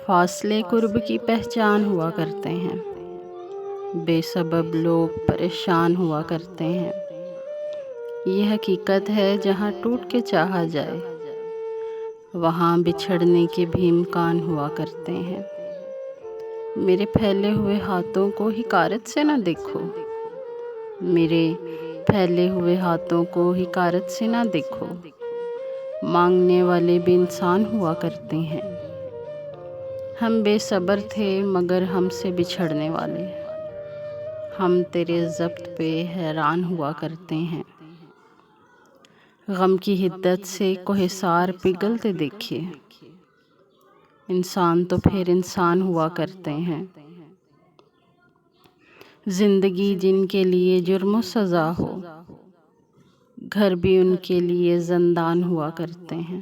فاصلے قرب کی پہچان ہوا کرتے ہیں، بے سبب لوگ پریشان ہوا کرتے ہیں۔ یہ حقیقت ہے جہاں ٹوٹ کے چاہا جائے وہاں بچھڑنے کے بھی امکان ہوا کرتے ہیں۔ میرے پھیلے ہوئے ہاتھوں کو حقارت سے نہ دیکھو، میرے پھیلے ہوئے ہاتھوں کو حقارت سے نہ دیکھو، مانگنے والے بھی انسان ہوا کرتے ہیں۔ ہم بے صبر تھے مگر ہم سے بچھڑنے والے، ہم تیرے ضبط پہ حیران ہوا کرتے ہیں۔ غم کی حدت سے کوہسار پگھلتے دیکھے، انسان تو پھر انسان ہوا کرتے ہیں۔ زندگی جن کے لیے جرم و سزا ہو، گھر بھی ان کے لیے زندان ہوا کرتے ہیں۔